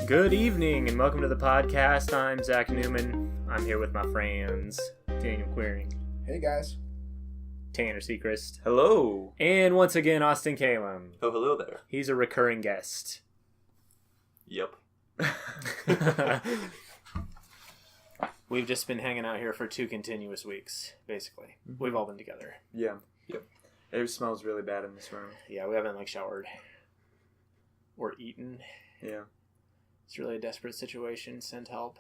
Good evening and welcome to the podcast. I'm Zach Newman. I'm here with my friends Daniel Queering, Hey guys. Tanner Seacrest, Hello. and once again Austin Kalem. Oh, hello there. He's a recurring guest. Yep. We've just been hanging out here for 2 continuous weeks, basically. We've all been together. Yeah. Yep. It smells really bad in this room. Yeah, we haven't showered or eaten. Yeah. It's really a desperate situation. Send help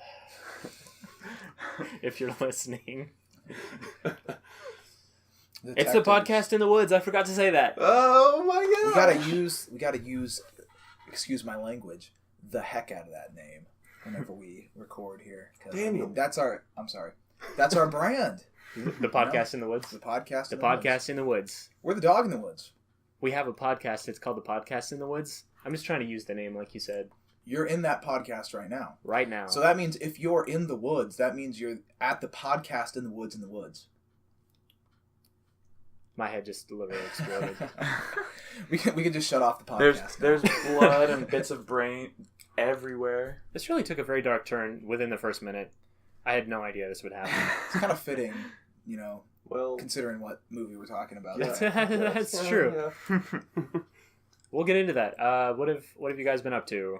if you're listening. It's the podcast in the woods. I forgot to say that. Oh my god. We gotta use, excuse my language, the heck out of that name whenever we record here. Daniel. That's our brand. The podcast in the woods. The podcast. The podcast in the woods. We're the dog in the woods. We have a podcast. It's called The Podcast in the Woods. I'm just trying to use the name like you said. You're in that podcast right now. Right now. So that means if you're in the woods, that means you're at the podcast in the woods in the woods. My head just literally exploded. we can just shut off the podcast. There's blood and bits of brain everywhere. This really took a very dark turn within the first minute. I had no idea this would happen. It's kind of fitting, Well, considering what movie we're talking about. That's true. Yeah. We'll get into that. What have you guys been up to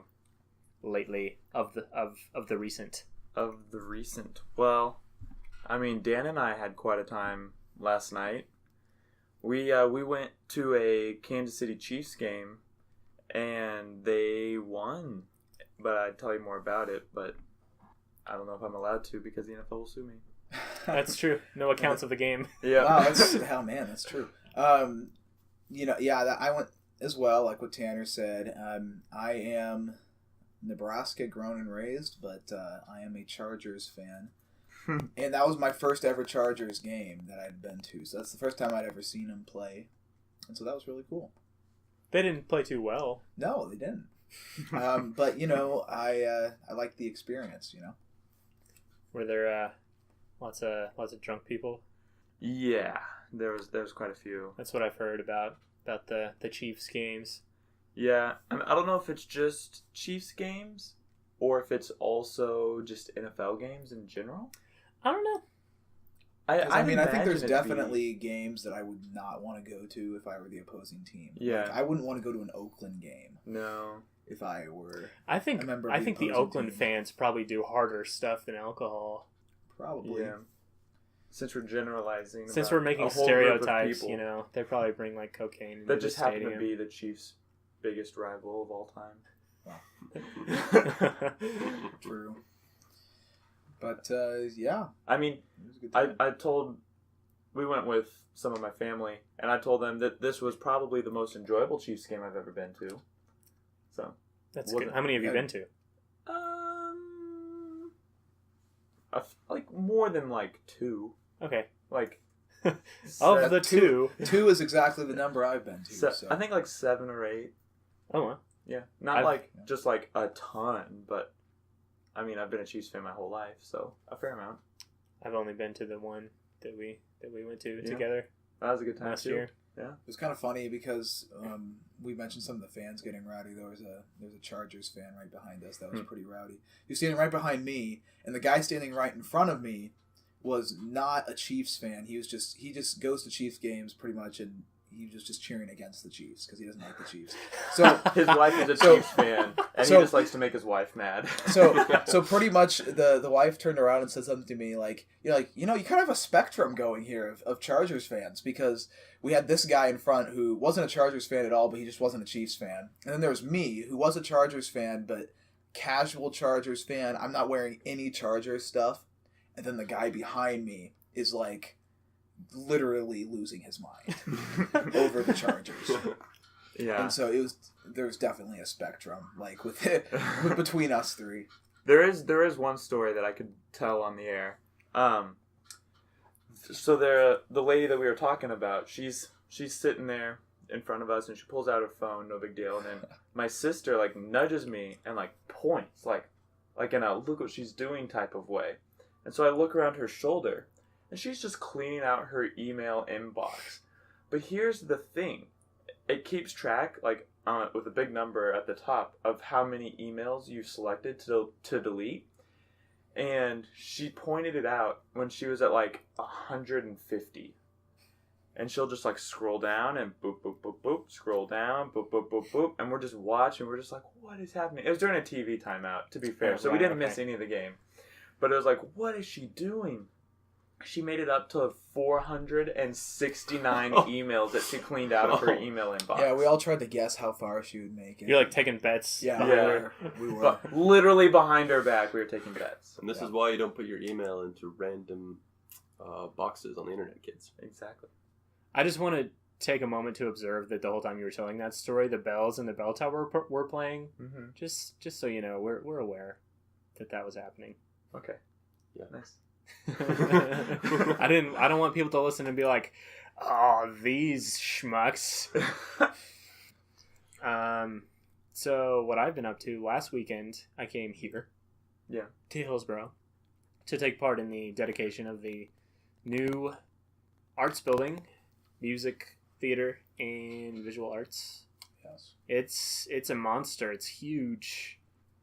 lately of the recent? Of the recent. Well, I mean, Dan and I had quite a time last night. We went to a Kansas City Chiefs game, and they won. But I'd tell you more about it, but I don't know if I'm allowed to because the NFL will sue me. That's true. No accounts of the game. Yeah. Wow, that's true. I went as well, like what Tanner said. I am Nebraska grown and raised, but I am a Chargers fan. And that was my first ever Chargers game that I'd been to. So that's the first time I'd ever seen them play. And so that was really cool. They didn't play too well. No, they didn't. But, I liked the experience, Were there lots of drunk people? Yeah. There was quite a few. That's what I've heard about the Chiefs games. Yeah. I don't know if it's just Chiefs games or if it's also just NFL games in general. I don't know. I think there's definitely games that I would not want to go to if I were the opposing team. Yeah. Like, I wouldn't want to go to an Oakland game. No. If I were I think the Oakland fans probably do harder stuff than alcohol. Probably. Yeah. Since we're generalizing. Since we're making stereotypes, they probably bring cocaine into that just the stadium. happen to be the Chiefs' biggest rival of all time. Wow. True. But, yeah. I mean, It was a good time. We went with some of my family, and I told them that this was probably the most enjoyable Chiefs game I've ever been to. So. That's good. How many have you been to? More than 2. Okay. Of the 2. 2 is exactly the number I've been to. So. I think 7 or 8. Oh, well. Yeah. Not just a ton, but I mean, I've been a Chiefs fan my whole life, so a fair amount. I've only been to the one that we went to together. That was a good time last too. year. Yeah. It was kind of funny because we mentioned some of the fans getting rowdy. There was a Chargers fan right behind us that was pretty rowdy. He was standing right behind me, and the guy standing right in front of me was not a Chiefs fan. He just goes to Chiefs games pretty much, and he was just cheering against the Chiefs because he doesn't like the Chiefs. So his wife is a Chiefs fan, and he just likes to make his wife mad. So pretty much the wife turned around and said something to me you kind of have a spectrum going here of Chargers fans, because we had this guy in front who wasn't a Chargers fan at all, but he just wasn't a Chiefs fan. And then there was me, who was a Chargers fan, but casual Chargers fan. I'm not wearing any Chargers stuff. And then the guy behind me is literally losing his mind over the Chargers. Yeah. And so there was definitely a spectrum between us three. There is one story that I could tell on the air. So the lady that we were talking about, she's sitting there in front of us, and she pulls out her phone, no big deal. And then my sister nudges me and points in a look what she's doing type of way. And so I look around her shoulder, and she's just cleaning out her email inbox. But here's the thing. It keeps track, with a big number at the top of how many emails you selected to delete. And she pointed it out when she was at like 150. And she'll just like scroll down and boop, boop, boop, boop, scroll down, boop, boop, boop, boop. And we're just watching. We're just like, what is happening? It was during a TV timeout, to be fair. So we didn't miss any of the game. But it was like, what is she doing? She made it up to 469 emails that she cleaned out of her email inbox. Yeah, we all tried to guess how far she would make it. You're like taking bets. Yeah. We were. But literally behind her back, we were taking bets. And this is why you don't put your email into random boxes on the internet, kids. Exactly. I just want to take a moment to observe that the whole time you were telling that story, the bells and the bell tower were playing. Mm-hmm. Just so you know, we're aware that was happening. Okay. Yeah. Nice. I don't want people to listen and be like, oh, these schmucks. So what I've been up to, last weekend I came here to Hillsborough to take part in the dedication of the new arts building, music, theater, and visual arts. Yes. It's a monster. It's huge.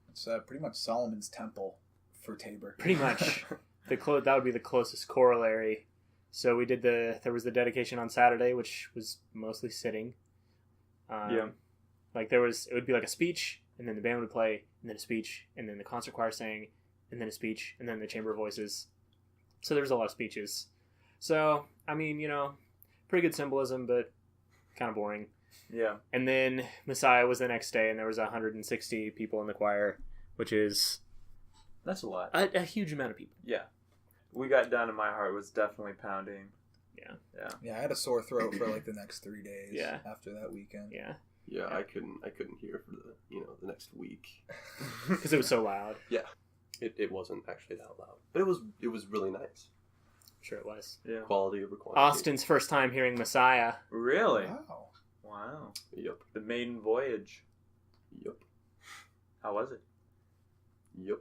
It's pretty much Solomon's temple for Tabor. Pretty much. That would be the closest corollary. So we did there was the dedication on Saturday, which was mostly sitting. Like it would be like a speech, and then the band would play, and then a speech, and then the concert choir sang, and then a speech, and then the chamber voices. So there was a lot of speeches. So, I mean, pretty good symbolism, but kind of boring. Yeah. And then Messiah was the next day, and there was 160 people in the choir, which is... That's a lot. A huge amount of people. Yeah. We got done and my heart was definitely pounding. Yeah, I had a sore throat for like the next 3 days. Yeah. After that weekend. Yeah. Yeah, I couldn't hear for the next week because it was so loud. Yeah, it wasn't actually that loud, but it was really nice. Sure, it was. Yeah. Quality over quantity. Austin's first time hearing Messiah. Really? Wow. Yep. The maiden voyage. Yep. How was it? Yep.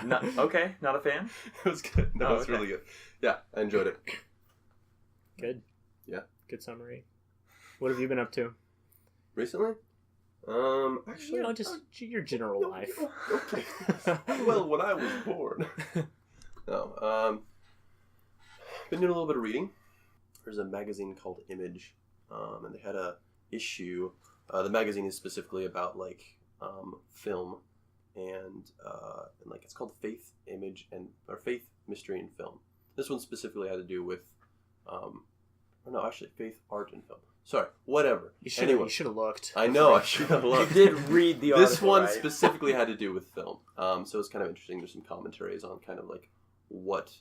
Not a fan? It was good. No, it was really good. Yeah, I enjoyed it. Good. Yeah. Good summary. What have you been up to? Recently? Actually... just your general life. Okay. Well, when I was born. No, been doing a little bit of reading. There's a magazine called Image, and they had a issue. The magazine is specifically about, film. And like it's called Faith, Image, or Faith, Mystery, and Film. This one specifically had to do with, Faith, Art, and Film. Sorry, whatever. You should have looked. I know, I should have looked. You did read the article, This one right? specifically had to do with film. So it's kind of interesting. There's some commentaries on kind of like what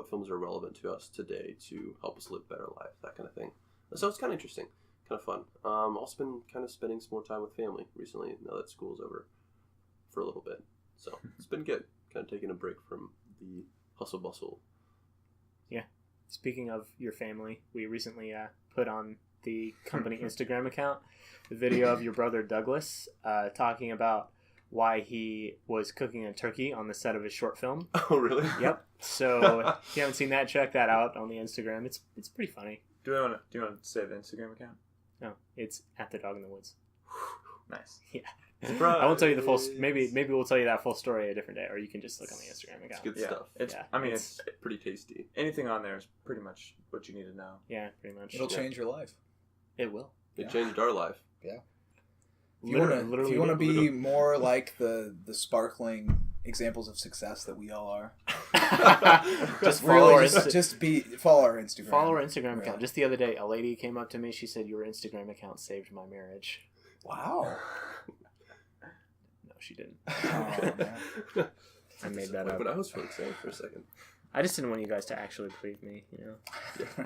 films are relevant to us today to help us live better lives, that kind of thing. So it's kind of interesting, kind of fun. Also been kind of spending some more time with family recently now that school's over. For a little bit, so it's been good. Kind of taking a break from the hustle bustle. Yeah. Speaking of your family, we recently put on the company Instagram account the video of your brother Douglas talking about why he was cooking a turkey on the set of his short film. Oh, really? Yep. So if you haven't seen that, check that out on the Instagram. It's pretty funny. Do you want to say the Instagram account? No, it's at the Dog in the Woods. Nice. Yeah. Surprise. I won't tell you the full. Maybe we'll tell you that full story a different day, or you can just look on the Instagram account. It's good stuff. It's pretty tasty. Anything on there is pretty much what you need to know. Yeah, pretty much. It'll change your life. It will. It changed our life. Yeah. If Literally you want to be more like the sparkling examples of success that we all are, just follow our Instagram. Follow our Instagram account. Just the other day, a lady came up to me. She said, "Your Instagram account saved my marriage." Wow. No, she didn't. Oh, man. I made that up. But I was really excited for a second. I just didn't want you guys to actually believe me, Yeah,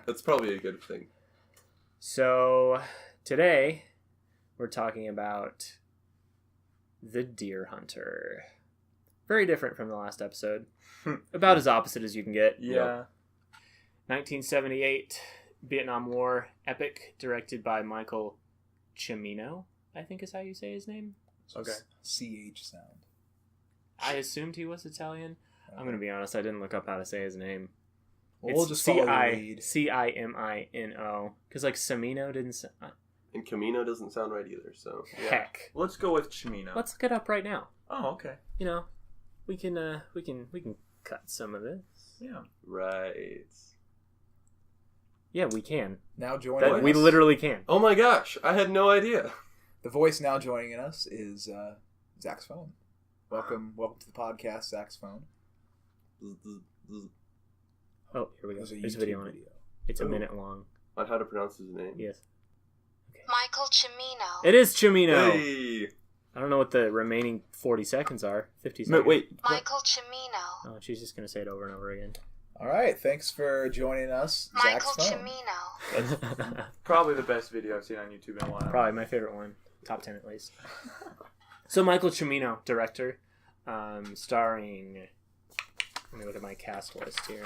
that's probably a good thing. So, today, we're talking about The Deer Hunter. Very different from the last episode. About as opposite as you can get. Yeah. 1978 Vietnam War epic, directed by Michael Cimino, I think is how you say his name. Okay. CH sound. I assumed he was Italian. I'm going to be honest, I didn't look up how to say his name. Well, we'll just follow the lead. Cimino. Because, Cimino didn't... And Camino doesn't sound right either, so... Heck. Let's go with Cimino. Let's look it up right now. Oh, okay. You know, we can cut some of this. Yeah. Right. Yeah, we can. Now joining us. We literally can. Oh my gosh, I had no idea. The voice now joining us is Zach's phone. Welcome to the podcast, Zach's phone. Oh, here we go. There's a There's a YouTube video on it. It's a minute long. On how to pronounce his name. Yes. Michael Cimino. It is Cimino. Hey! I don't know what the remaining 40 seconds are. 50 seconds. Wait. Michael Cimino. Oh, she's just going to say it over and over again. All right, thanks for joining us, Zach's Michael phone. Cimino. Probably the best video I've seen on YouTube in a while. Probably my favorite one. Top 10 at least. So Michael Cimino, director, starring... Let me look at my cast list here.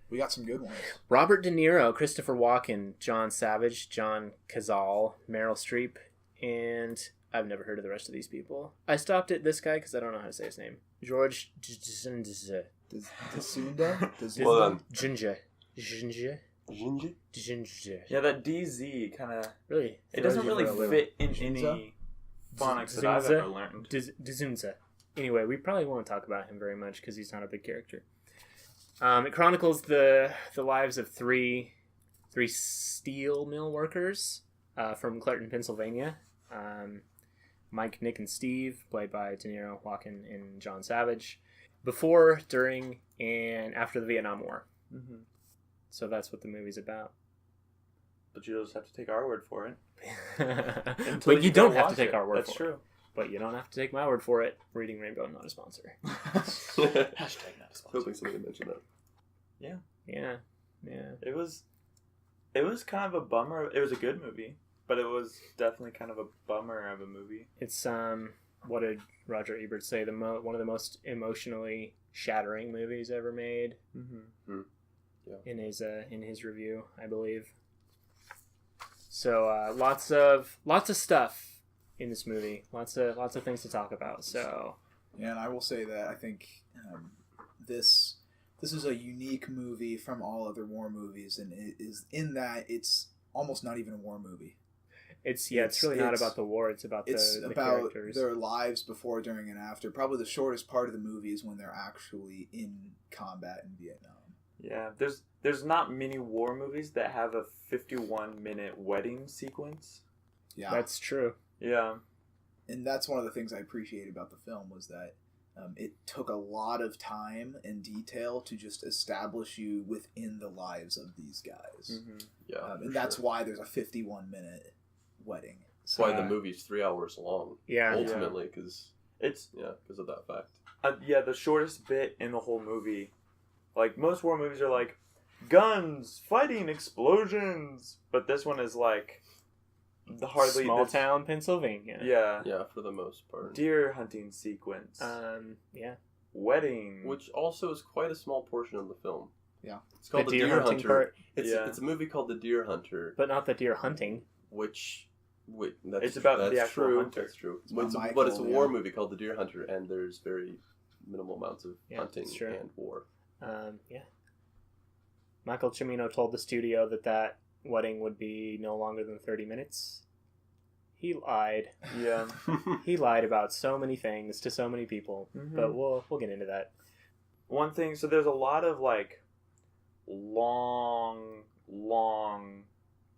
We got some good ones. Robert De Niro, Christopher Walken, John Savage, John Cazale, Meryl Streep, and I've never heard of the rest of these people. I stopped at this guy because I don't know how to say his name. George Desunda? Hold on. Ginger. Ginger? Yeah, that DZ kind of... Really? It doesn't really fit in Dzunza? any phonics that I've Dzunza? ever learned. Dzunza. Anyway, we probably won't talk about him very much because he's not a big character. It chronicles the lives of three steel mill workers from Clerton, Pennsylvania. Mike, Nick, and Steve, played by De Niro, Walken, and John Savage, before, during, and after the Vietnam War. Mm-hmm. So that's what the movie's about. But you just have to take our word for it. But you don't have to watch take it. our word That's for it. true. But you don't have to take my word for it. Reading Rainbow, not a sponsor. Hashtag not a sponsor. Hoping somebody mentioned that. Yeah. It was kind of a bummer. It was a good movie, but it was definitely kind of a bummer of a movie. It's what did Roger Ebert say? One of the most emotionally shattering movies ever made. Mm-hmm. Yeah. In his review, I believe. So lots of stuff in this movie. Lots of things to talk about. So Yeah, and I will say that I think this is a unique movie from all other war movies, and it is in that it's almost not even a war movie. it's really not about the war. It's about the about characters. their lives before, during, and after. Probably the shortest part of the movie is when they're actually in combat in Vietnam. Yeah, there's not many war movies that have a 51-minute wedding sequence. Yeah, That's true. Yeah. and that's one of the things I appreciated about the film was that it took a lot of time and detail to just establish you within the lives of these guys. Mm-hmm. Yeah. And that's why there's a 51-minute wedding. That's why the movie's 3 hours long. Yeah. Ultimately, because of that fact. The shortest bit in the whole movie, like most war movies are like guns, fighting, explosions, but this one is like Small town Pennsylvania. Yeah. Yeah, for the most part. Deer hunting sequence. Yeah. Wedding. Which also is quite a small portion of the film. Yeah. It's called The The deer Deer hunting Hunter. part. It's a movie called The Deer Hunter, But not the deer hunting. It's about the actual true. hunter. That's true. It's But about but it's a Michael, war yeah. movie called The Deer Hunter, and there's very minimal amounts of hunting that's true. and war. Yeah. Michael Cimino told the studio that wedding would be no longer than 30 minutes. He lied. Yeah. He lied about so many things to so many people, Mhm. but we'll get into that. One thing, so there's a lot of like long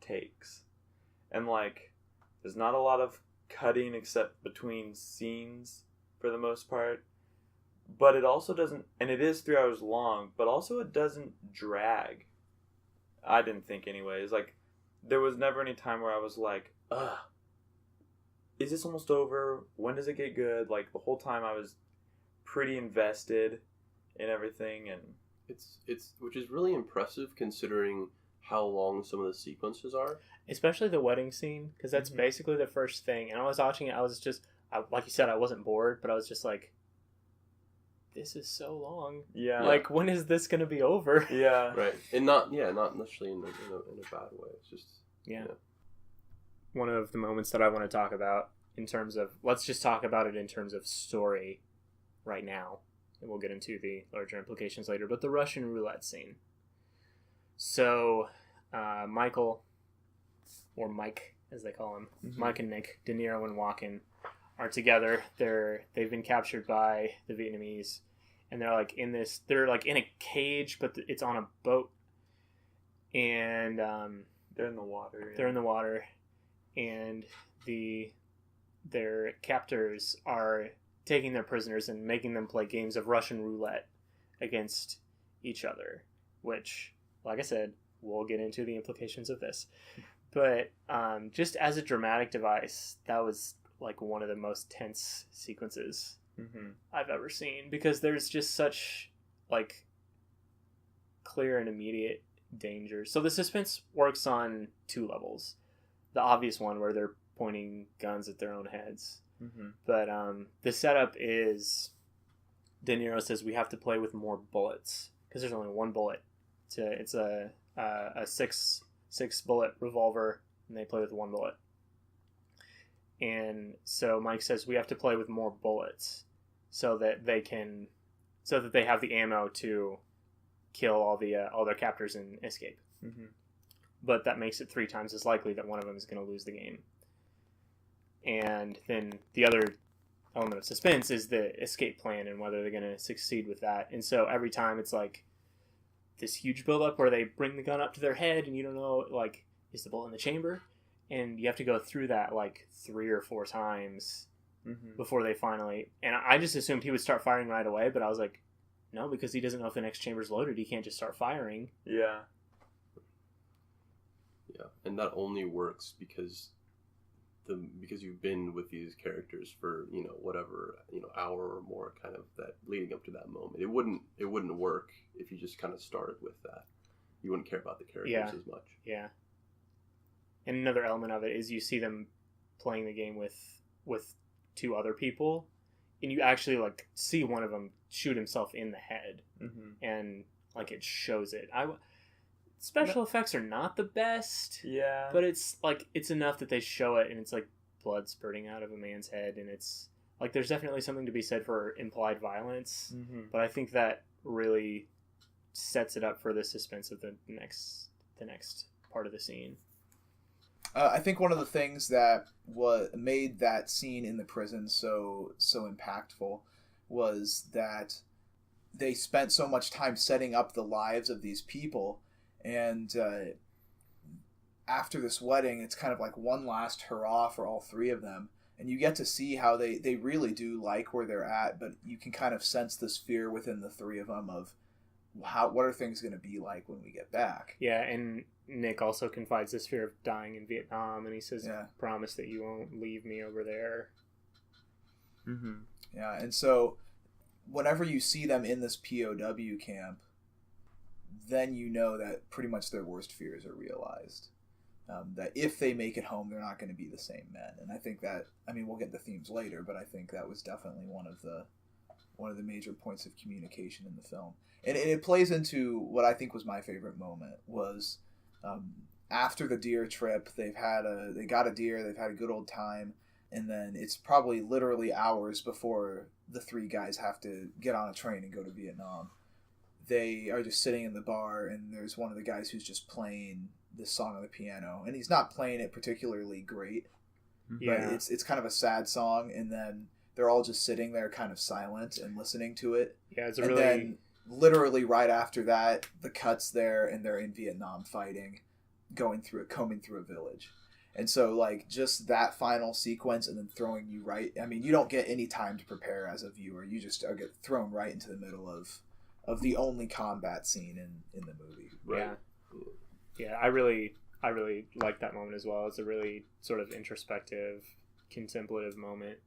takes, and like there's not a lot of cutting except between scenes for the most part, but it also doesn't, and it is 3 hours long, but also it doesn't drag. I didn't think anyways. Like there was never any time where I was like, ugh, is this almost over? When does it get good? Like the whole time I was pretty invested in everything, and It's which is really impressive considering how long some of the sequences are. Especially the wedding scene, because that's Mhm. basically the first thing. And I was watching it, I was just, like you said, I wasn't bored, but I was just like, this is so long. yeah, Like, when is this going to be over? yeah, Right. And not necessarily in a bad way. It's just Yeah. One of the moments that I want to talk about in terms of, let's just talk about it in terms of story right now. And we'll get into the larger implications later. But the Russian roulette scene. So, Michael or Mike, as they call him, Mm-hmm. Mike and Nick, De Niro and Walken, are together. They've been captured by the Vietnamese, and they're like in this. They're like in a cage, but it's on a boat, and They're in the water. they're in the water, and their captors are taking their prisoners and making them play games of Russian roulette against each other, which, like I said, we'll get into the implications of this. But just as a dramatic device, that was like one of the most tense sequences Mm-hmm. I've ever seen, because there's just such like clear and immediate danger. So the suspense works on 2 levels. The obvious one where they're pointing guns at their own heads. Mm-hmm. But the setup is De Niro says we have to play with more bullets because there's only 1 bullet. It's a 6 bullet revolver, and they play with 1 bullet. And so Mike says we have to play with more bullets so that they have the ammo to kill all their captors and escape. Mm-hmm. But that makes it 3 times as likely that one of them is going to lose the game. And then the other element of suspense is the escape plan and whether they're going to succeed with that. And so every time it's like this huge buildup where they bring the gun up to their head and you don't know, like, is the bullet in the chamber? And you have to go through that like 3 or 4 times Mm-hmm. before they finally... And I just assumed he would start firing right away, but I was like, no, because he doesn't know if the next chamber's loaded. He can't just start firing. Yeah. Yeah, and that only works because you've been with these characters for whatever hour or more, kind of that leading up to that moment. It wouldn't work if you just kind of started with that. You wouldn't care about the characters as much. Yeah. And another element of it is you see them playing the game with 2 other people, and you actually like see one of them shoot himself in the head, Mm-hmm. and like it shows it. Special effects are not the best, Yeah. but it's like it's enough that they show it, and it's like blood spurting out of a man's head, and it's like there's definitely something to be said for implied violence, Mm-hmm. but I think that really sets it up for the suspense of the next part of the scene. I think one of the things that made that scene in the prison so impactful was that they spent so much time setting up the lives of these people, and after this wedding, it's kind of like one last hurrah for all 3 of them, and you get to see how they really do like where they're at, but you can kind of sense this fear within the 3 of them of what are things going to be like when we get back. Yeah, and Nick also confides this fear of dying in Vietnam, and he says, promise that you won't leave me over there. Mm-hmm. Yeah, and so whenever you see them in this POW camp, then you know that pretty much their worst fears are realized. That if they make it home, they're not going to be the same men. And I think that, we'll get the themes later, but I think that was definitely one of the major points of communication in the film. And it plays into what I think was my favorite moment was after the deer trip, they got a deer, they've had a good old time, and then it's probably literally hours before the 3 guys have to get on a train and go to Vietnam. They are just sitting in the bar, and there's one of the guys who's just playing this song on the piano, and he's not playing it particularly great, Yeah. but it's kind of a sad song, and then they're all just sitting there kind of silent and listening to it. Yeah, it's And then literally right after that, the cut's there, and they're in Vietnam fighting, combing through a village. And so, like, just that final sequence and then throwing you right... you don't get any time to prepare as a viewer. You just get thrown right into the middle of the only combat scene in the movie. Right? Yeah, I really like that moment as well. It's a really sort of introspective, contemplative moment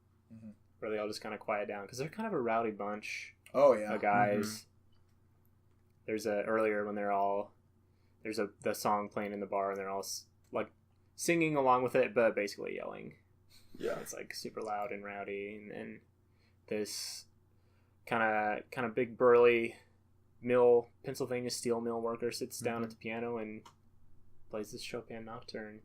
where they all just kind of quiet down, because they're kind of a rowdy bunch Oh, yeah. of guys. Mm-hmm. There's earlier when there's the song playing in the bar, and they're all like singing along with it, but basically yelling. Yeah. It's like super loud and rowdy, and this kind of big burly Pennsylvania steel mill worker sits down at the piano and plays this Chopin nocturne.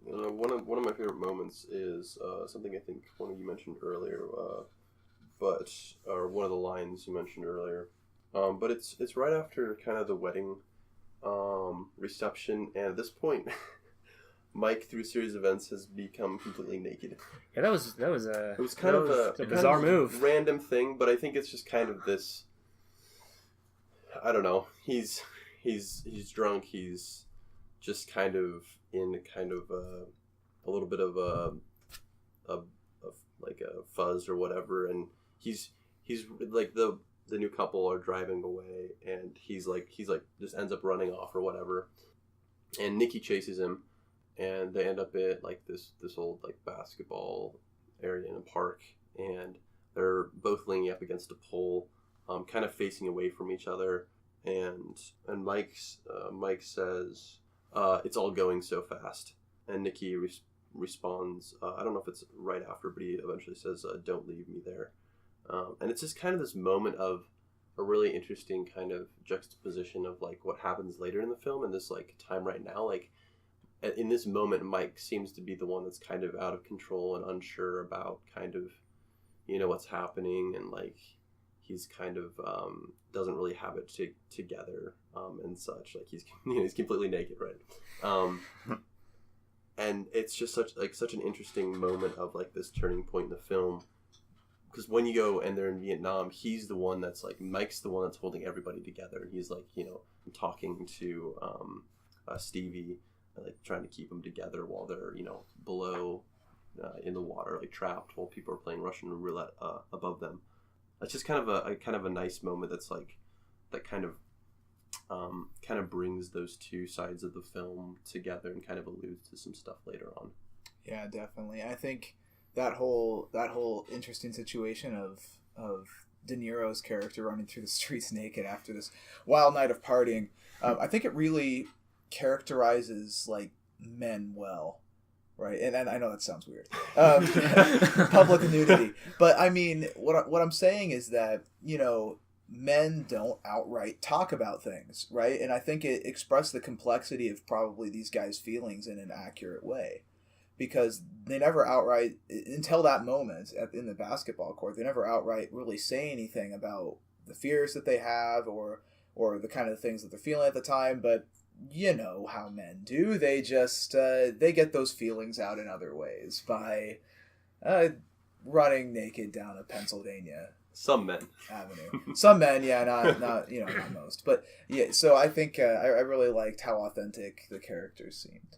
One of my favorite moments is something I think one of you mentioned earlier, or one of the lines you mentioned earlier. But it's right after kind of the wedding reception, and at this point, Mike, through a series of events, has become completely naked. Yeah, that was It was kind of a bizarre move, random thing, but I think it's just kind of this. I don't know. He's drunk. He's just kind of in a little bit of a like a fuzz or whatever, and he's like the new couple are driving away, and he's like just ends up running off or whatever, and Nikki chases him, and they end up at like this old like basketball area in a park, and they're both leaning up against a pole, kind of facing away from each other, and Mike says, "It's all going so fast," and Nikki responds, I don't know if it's right after, but he eventually says, "Don't leave me there." And it's just kind of this moment of a really interesting kind of juxtaposition of like what happens later in the film and this like time right now. Like in this moment, Mike seems to be the one that's kind of out of control and unsure about kind of, what's happening, and like he's kind of doesn't really have it together and such. Like he's he's completely naked, right? And it's just such an interesting moment of like this turning point in the film, because when you go and they're in Vietnam, he's the one that's like Mike's the one that's holding everybody together. He's like talking to Stevie, like trying to keep them together while they're below in the water, like trapped, while people are playing Russian roulette above them. It's just kind of a nice moment that's like that kind of brings those two sides of the film together and kind of alludes to some stuff later on. Yeah, definitely. I think that whole interesting situation of De Niro's character running through the streets naked after this wild night of partying, I think it really characterizes like men well, right? And I know that sounds weird, public nudity, but I mean what I'm saying is that men don't outright talk about things, right? And I think it expressed the complexity of probably these guys' feelings in an accurate way, because they never outright, until that moment in the basketball court, they never outright really say anything about the fears that they have or the kind of things that they're feeling at the time. But you know how men do. They just they get those feelings out in other ways by running naked down a Pennsylvania Some men. avenue. Some men, yeah, not not most, but yeah. So I think I really liked how authentic the characters seemed.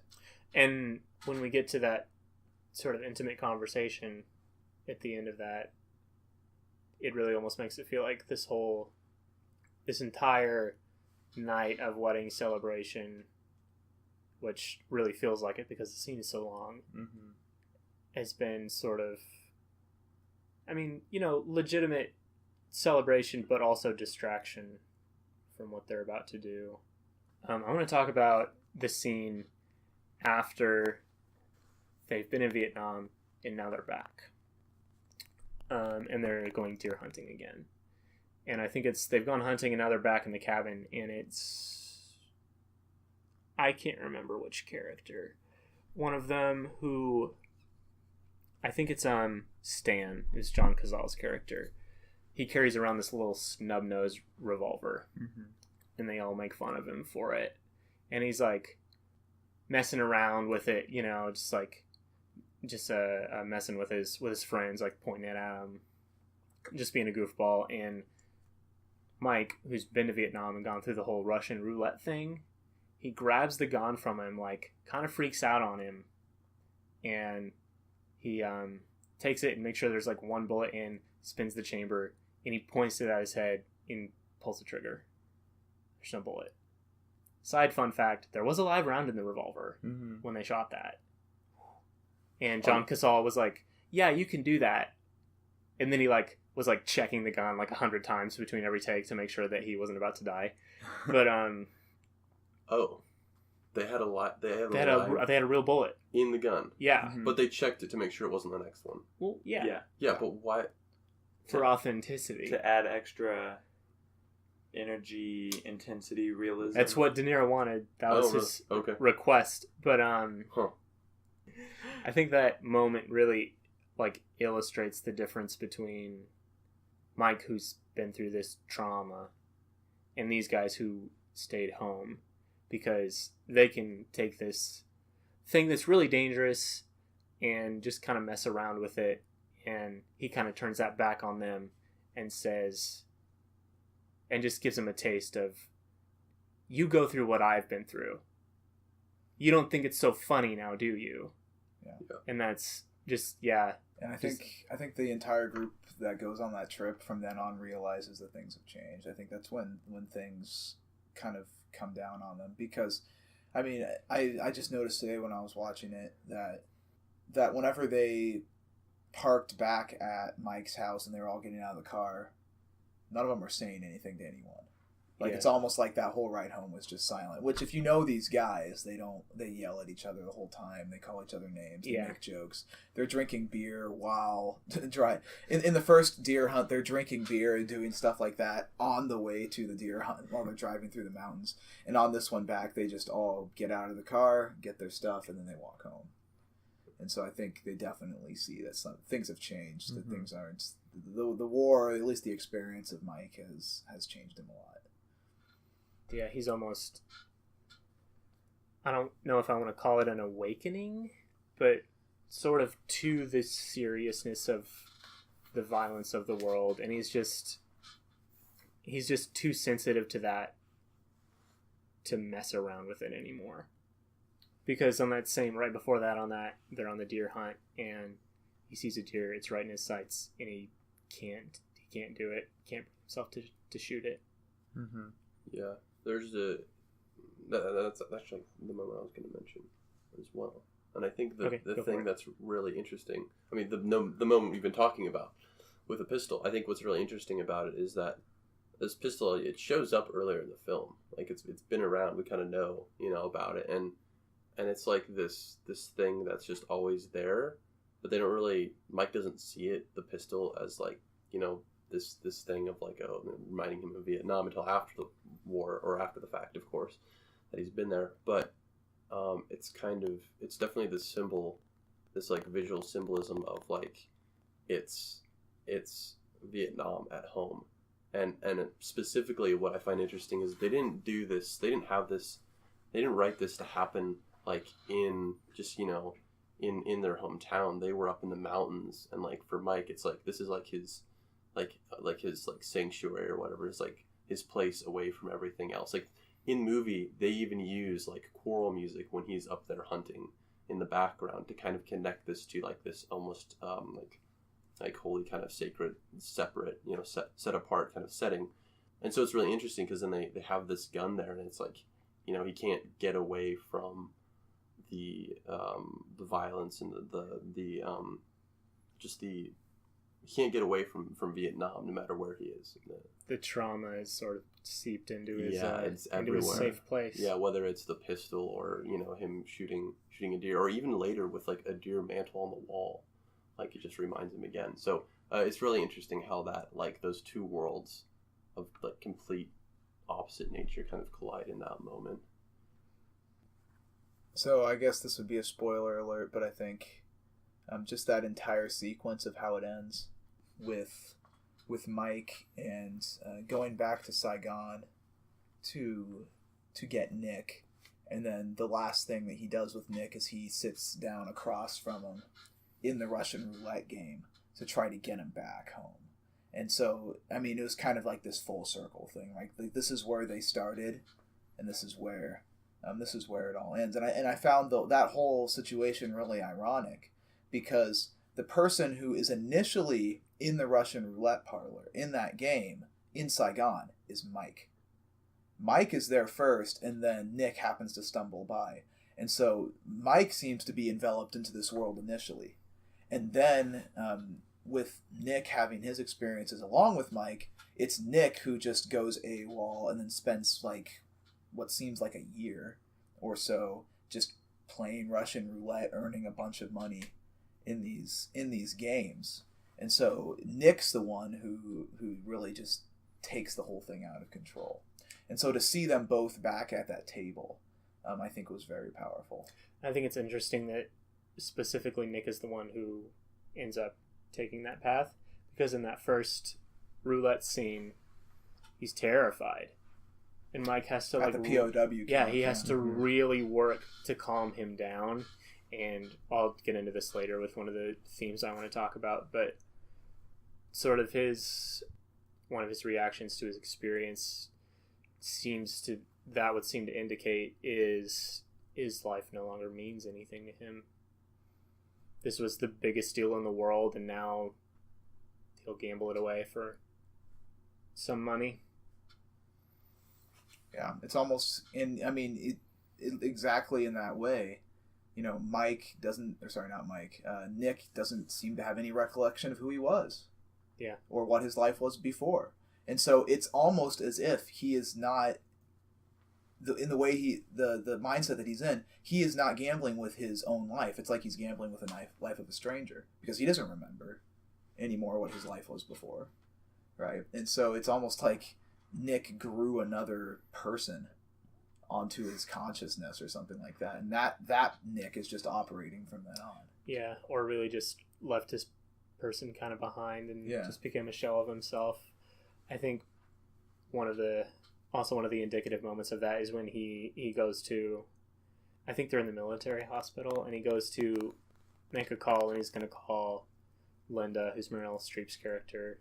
And when we get to that sort of intimate conversation at the end of that, it really almost makes it feel like this entire night of wedding celebration, which really feels like it because the scene is so long, has been sort of, legitimate celebration, but also distraction from what they're about to do. I want to talk about the scene after they've been in Vietnam and now they're back. And they're going deer hunting again. And I think they've gone hunting and now they're back in the cabin, and I can't remember which character. One of them who, I think it's Stan, is John Cazale's character. He carries around this little snub-nosed revolver, and they all make fun of him for it. And he's like messing around with it, just messing with his friends, like pointing it at him, just being a goofball. And Mike, who's been to Vietnam and gone through the whole Russian roulette thing, he grabs the gun from him, like kind of freaks out on him, and he takes it and makes sure there's like one bullet in, spins the chamber, and he points it at his head and pulls the trigger. There's no bullet. Side fun fact, there was a live round in the revolver when they shot that. And John Cazale was like, yeah, you can do that. And then he was checking the gun 100 times between every take to make sure that he wasn't about to die. But they had a lot. They had a real bullet in the gun. Yeah, but they checked it to make sure it wasn't the next one. Well, yeah. But why? For authenticity, to add extra energy, intensity, realism. That's what De Niro wanted. That was his request. But I think that moment really illustrates the difference between Mike, who's been through this trauma, and these guys who stayed home, because they can take this thing that's really dangerous and just kind of mess around with it. And he kind of turns that back on them and says, and just gives them a taste of, you go through what I've been through. You don't think it's so funny now, do you? Yeah. And that's just, yeah. And I think the entire group that goes on that trip from then on realizes that things have changed. I think that's when things kind of come down on them, because I mean, I just noticed today when I was watching it that whenever they parked back at Mike's house and they were all getting out of the car, none of them were saying anything to anyone. Like, it's almost like that whole ride home was just silent. Which, if you know these guys, they yell at each other the whole time. They call each other names. They make jokes. They're drinking beer while in the first deer hunt. They're drinking beer and doing stuff like that on the way to the deer hunt while they're driving through the mountains. And on this one back, they just all get out of the car, get their stuff, and then they walk home. And so I think they definitely see that things have changed. Mm-hmm. That things aren't the war, or at least the experience of Mike has changed him a lot. Yeah, he's almost, I don't know if I want to call it an awakening, but sort of to the seriousness of the violence of the world. And he's just too sensitive to that to mess around with it anymore. Because on that right before that, they're on the deer hunt and he sees a deer, it's right in his sights, and he can't do it, can't bring himself to shoot it. Mm-hmm. Yeah. That's actually the moment I was going to mention as well. And I think the thing that's really interesting, I mean, the moment we've been talking about with the pistol, I think what's really interesting about it is that this pistol, it shows up earlier in the film. Like, it's been around, we kind of know, about it. And it's like this thing that's just always there, but they don't really, Mike doesn't see it, the pistol, as like, this thing of like, reminding him of Vietnam until after the war, or after the fact, of course, that he's been there. But it's definitely this symbol, this like visual symbolism of like, it's Vietnam at home. And specifically what I find interesting is they didn't write this to happen like in just, in their hometown. They were up in the mountains, and like for Mike, it's like, this is like his his sanctuary or whatever. It's like his place away from everything else. Like in movie, they even use like choral music when he's up there hunting in the background to kind of connect this to like this almost like holy kind of sacred, separate, set apart kind of setting. And so it's really interesting because then they have this gun there, and it's like, he can't get away from the violence and he can't get away from Vietnam no matter where he is. The trauma is sort of seeped into his it's into his safe place. Yeah, whether it's the pistol or him shooting a deer, or even later with like a deer mantle on the wall, like it just reminds him again. So it's really interesting how that, like, those two worlds of like complete opposite nature kind of collide in that moment. So I guess this would be a spoiler alert, but I think just that entire sequence of how it ends with Mike and going back to Saigon to get Nick, and then the last thing that he does with Nick is he sits down across from him in the Russian roulette game to try to get him back home. And so, I mean, it was kind of like this full circle thing. Like this is where they started, and this is where it all ends. And I found that whole situation really ironic, because the person who is initially in the Russian roulette parlor in that game in Saigon is Mike. Mike is there first, and then Nick happens to stumble by. And so Mike seems to be enveloped into this world initially. And then with Nick having his experiences along with Mike, it's Nick who just goes AWOL and then spends like what seems like a year or so just playing Russian roulette, earning a bunch of money in these games. And so Nick's the one who really just takes the whole thing out of control. And so to see them both back at that table, I think was very powerful. I think it's interesting that specifically Nick is the one who ends up taking that path, because in that first roulette scene, he's terrified. and Mike has to at the POW camp. Yeah, he has to really work to calm him down. And I'll get into this later with one of the themes I want to talk about, but sort of one of his reactions to his experience would seem to indicate is life no longer means anything to him. This was the biggest deal in the world, and now he'll gamble it away for some money. Yeah, it's almost exactly in that way. You know, Nick doesn't seem to have any recollection of who he was. Yeah. Or what his life was before. And so it's almost as if he is not, in the way the mindset that he's in, he is not gambling with his own life. It's like he's gambling with the life of a stranger, because he doesn't remember anymore what his life was before. Right? And so it's almost like Nick grew another person onto his consciousness or something like that, and that Nick is just operating from then on. Yeah, or really just left his person kind of behind and just became a shell of himself. I think one of the indicative moments of that is when he goes to, I think they're in the military hospital, and he goes to make a call, and he's going to call Linda, who's Meryl Streep's character,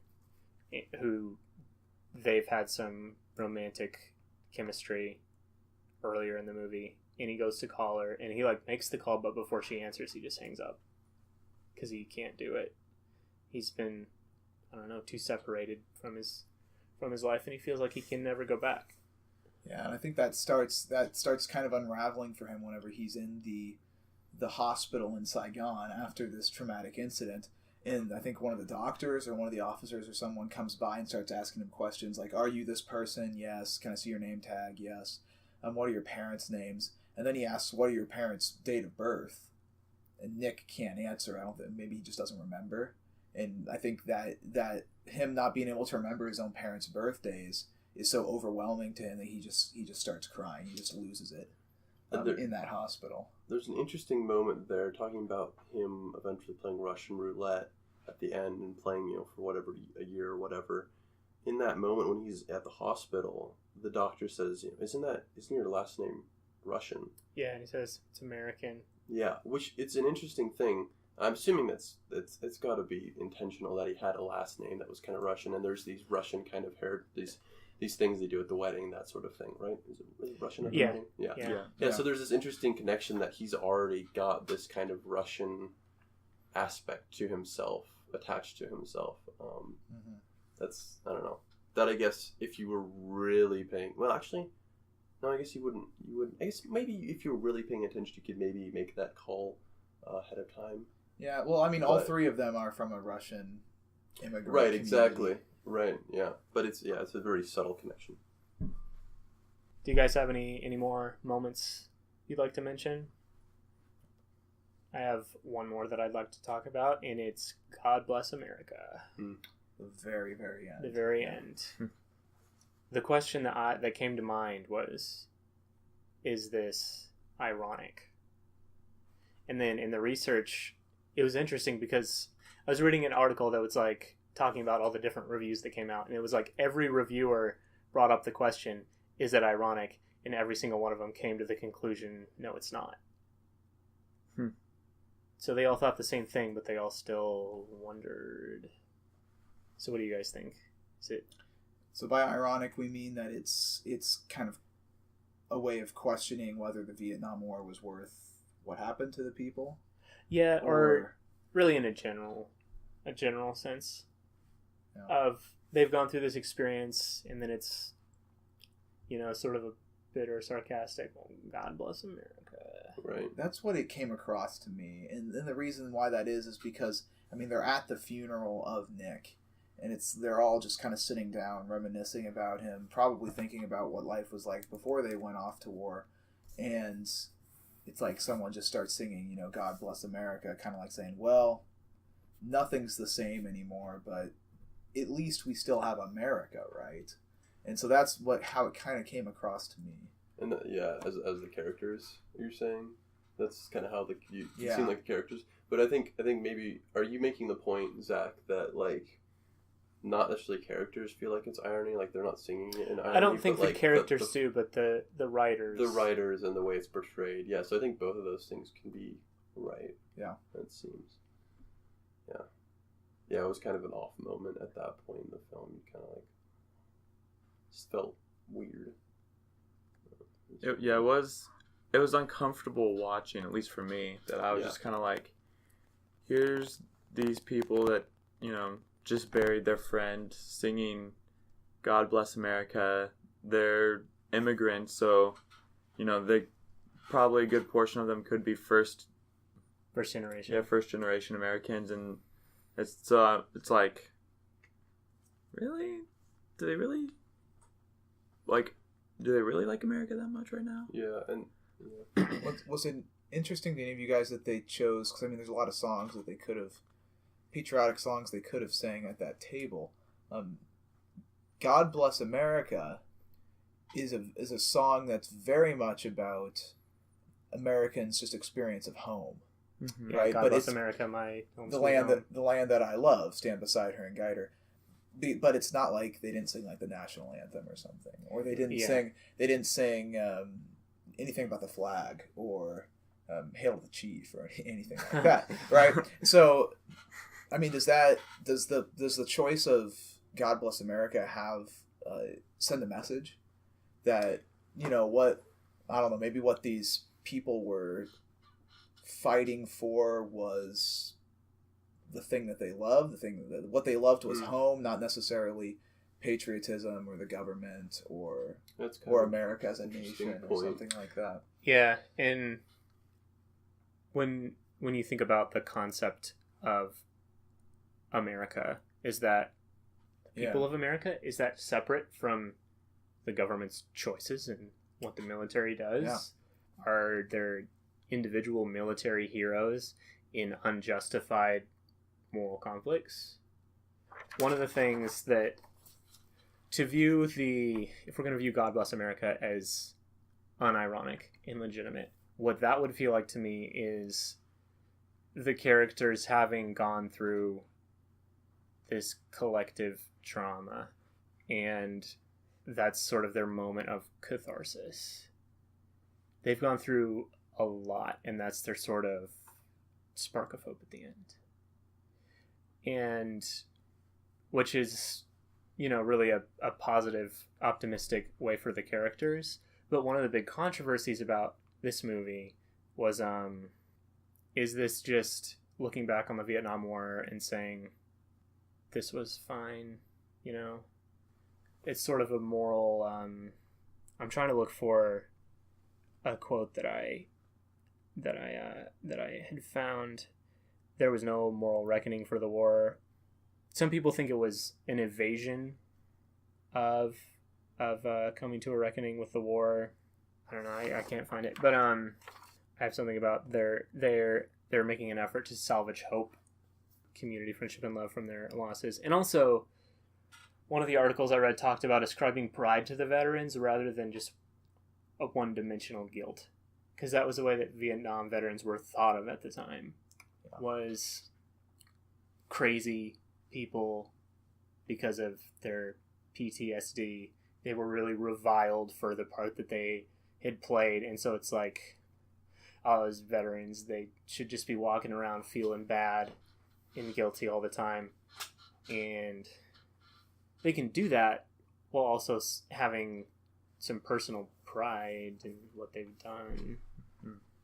who they've had some romantic chemistry earlier in the movie, and he goes to call her, and he makes the call, but before she answers, he just hangs up because he can't do it. He's been, I don't know, too separated from his life, and he feels like he can never go back. Yeah, and I think that starts kind of unraveling for him whenever he's in the hospital in Saigon after this traumatic incident. And I think one of the doctors or one of the officers or someone comes by and starts asking him questions like, "Are you this person? Yes. Can I see your name tag? Yes. What are your parents' names?" And then he asks, "What are your parents' date of birth?" And Nick can't answer. I don't think, maybe he just doesn't remember. And I think that him not being able to remember his own parents' birthdays is so overwhelming to him that he just starts crying. He just loses it in that hospital. There's an interesting moment there talking about him eventually playing Russian roulette at the end and playing, for whatever, a year or whatever. In that moment when he's at the hospital, the doctor says, isn't your last name Russian? Yeah, and he says it's American. Yeah, which it's an interesting thing. I'm assuming it's got to be intentional that he had a last name that was kind of Russian, and there's these Russian kind of these things they do at the wedding, that sort of thing, right? Is it Russian at the wedding? Yeah. So there's this interesting connection that he's already got this kind of Russian aspect to himself, attached to himself. That's, I don't know. That, I guess, if you were really paying... Well, actually, no, I guess you wouldn't. I guess maybe if you were really paying attention, you could maybe make that call ahead of time. Yeah, well, I mean, all three of them are from a Russian immigrant Right, community. exactly. Right, yeah. But it's a very subtle connection. Do you guys have any more moments you'd like to mention? I have one more that I'd like to talk about, and it's God Bless America. The very, very end. The very end. The question that came to mind was, is this ironic? And then in the research, it was interesting because I was reading an article that was talking about all the different reviews that came out, and it was every reviewer brought up the question, is it ironic? And every single one of them came to the conclusion, no, it's not. So they all thought the same thing, but they all still wondered. So what do you guys think? Is it? So by ironic, we mean that it's kind of a way of questioning whether the Vietnam War was worth what happened to the people. Yeah, or really in a general sense of they've gone through this experience, and then it's sort of a bitter, sarcastic, well, God bless America. Right. That's what it came across to me, and the reason why that is because they're at the funeral of Nick, and they're all just kind of sitting down, reminiscing about him, probably thinking about what life was like before they went off to war, and it's like someone just starts singing, God Bless America, kind of like saying, well, nothing's the same anymore, but at least we still have America, right? And so that's how it kind of came across to me. And as the characters, you're saying that's kind of how you seem like the characters. But I think maybe, are you making the point, Zach, that not necessarily characters feel like it's irony, like they're not singing it in irony. I don't think but, the like, characters do, but the writers. The writers and the way it's portrayed. Yeah, so I think both of those things can be right. Yeah. It seems. Yeah. Yeah, it was kind of an off moment at that point in the film. You kind of like just felt weird. It was uncomfortable watching, at least for me, that I was just kind of like, here's these people that, just buried their friend singing God Bless America. They're immigrants, so, they probably a good portion of them could be first generation. Yeah, first generation Americans, and it's like, really? Do they really like America that much right now? Yeah, and Was it interesting to any of you guys that they chose? Because there's a lot of songs that they could have, patriotic songs they could have sang at that table. God Bless America is a song that's very much about Americans' just experience of home. Mm-hmm. Right? God But Bless it's America, my home the sweet land home. the land that I love, stand beside her and guide her. But it's not like they didn't sing like the national anthem or something, or they didn't sing anything about the flag or Hail the Chief or anything like that, right? So, I mean, does the choice of God Bless America have send a message that maybe what these people were fighting for was the thing that they loved, what they loved was home, not necessarily patriotism or the government or America as a nation or something like that. Yeah, and when you think about the concept of America, is that people of America, is that separate from the government's choices and what the military does? Yeah. Are there individual military heroes in unjustified moral conflicts? One of the things that if we're going to view God Bless America as unironic and legitimate, what that would feel like to me is the characters having gone through this collective trauma, and that's sort of their moment of catharsis. They've gone through a lot, and that's their sort of spark of hope at the end. And which is, really a positive, optimistic way for the characters. But one of the big controversies about this movie was, is this just looking back on the Vietnam War and saying, this was fine, It's sort of a moral, I'm trying to look for a quote that I had found. There was no moral reckoning for the war. Some people think it was an evasion of coming to a reckoning with the war. I don't know. I can't find it, but I have something about they're making an effort to salvage hope, community, friendship, and love from their losses. And also, one of the articles I read talked about ascribing pride to the veterans rather than just a one-dimensional guilt, because that was the way that Vietnam veterans were thought of at the time. Was crazy people because of their PTSD. They were really reviled for the part that they had played, and so it's like, oh, as veterans, they should just be walking around feeling bad and guilty all the time, and they can do that while also having some personal pride in what they've done.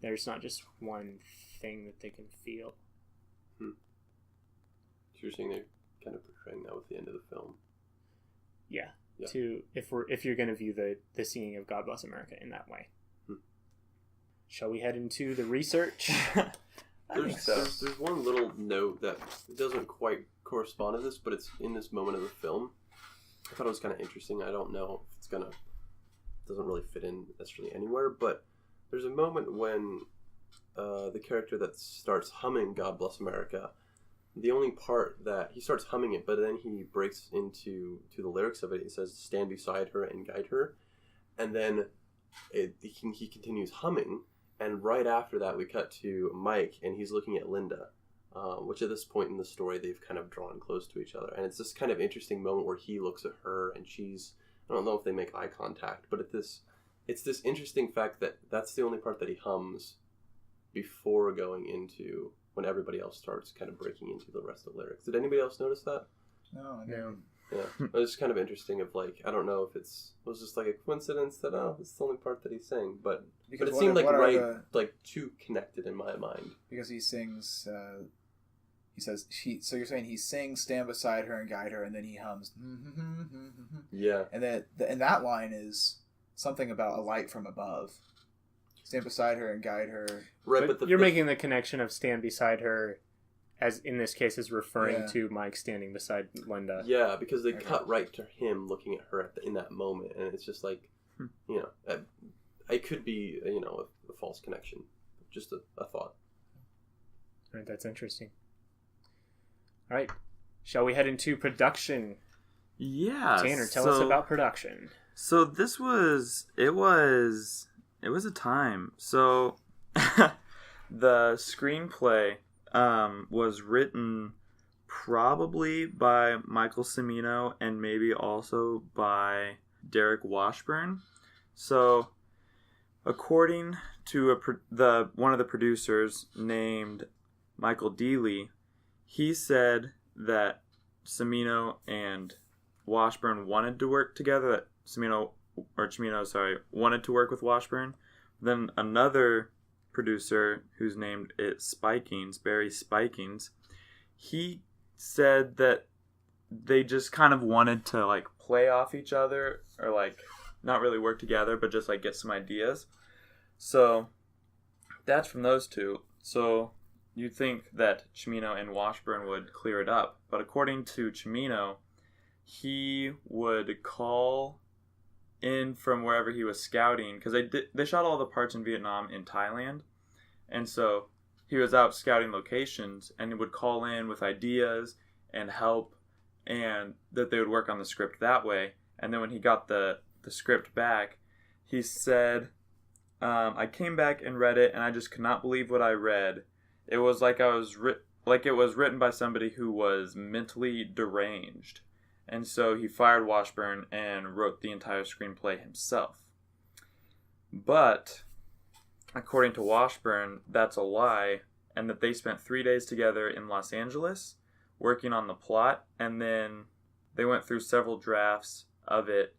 There's not just one thing that they can feel. So you're saying they're kind of portraying that with the end of the film? Yeah. If you're going to view the singing of God Bless America in that way. Shall we head into the research? There's one little note that doesn't quite correspond to this, but it's in this moment of the film. I thought it was kind of interesting. I don't know if doesn't really fit in necessarily anywhere, but there's a moment when the character that starts humming God Bless America, the only part that he starts humming it, but then he breaks into the lyrics of it. He says, "Stand beside her and guide her," and then he continues humming, and right after that we cut to Mike, and he's looking at Linda, which at this point in the story they've kind of drawn close to each other. And it's this kind of interesting moment where he looks at her and I don't know if they make eye contact, but it's this interesting fact that that's the only part that he hums before going into when everybody else starts kind of breaking into the rest of the lyrics. Did anybody else notice that? No, I didn't. Yeah, it was kind of interesting. Of like, I don't know if it was just like a coincidence that it's the only part that he sang, but it seemed like too connected in my mind. Because he sings, he says So you're saying he sings "Stand Beside Her and Guide Her," and then he hums. Yeah, and then and that line is something about a light from above. Stand beside her and guide her. Right, but you're making the connection of stand beside her, as in this case, is referring to Mike standing beside Linda. Yeah, because they cut right to him looking at her in that moment, and it's just like, it could be a false connection, just a thought. All right, that's interesting. All right, shall we head into production? Yeah, Tanner, tell us about production. So this was a time. So the screenplay was written probably by Michael Cimino and maybe also by Derek Washburn. So according to one of the producers named Michael Dealey, he said that Cimino and Washburn wanted to work together, that Cimino wanted to work with Washburn. Then another producer who's named Barry Spikings, he said that they just kind of wanted to like play off each other or like not really work together, but just like get some ideas. So that's from those two. So you'd think that Cimino and Washburn would clear it up, but according to Cimino, he would call in from wherever he was scouting, because they shot all the parts in Vietnam in Thailand, and so he was out scouting locations and would call in with ideas and help, and that they would work on the script that way. And then when he got the script back, he said, I came back and read it, and I just could not believe what I read. It was like it was written by somebody who was mentally deranged. And so he fired Washburn and wrote the entire screenplay himself. But according to Washburn, that's a lie, and that they spent 3 days together in Los Angeles working on the plot, and then they went through several drafts of it,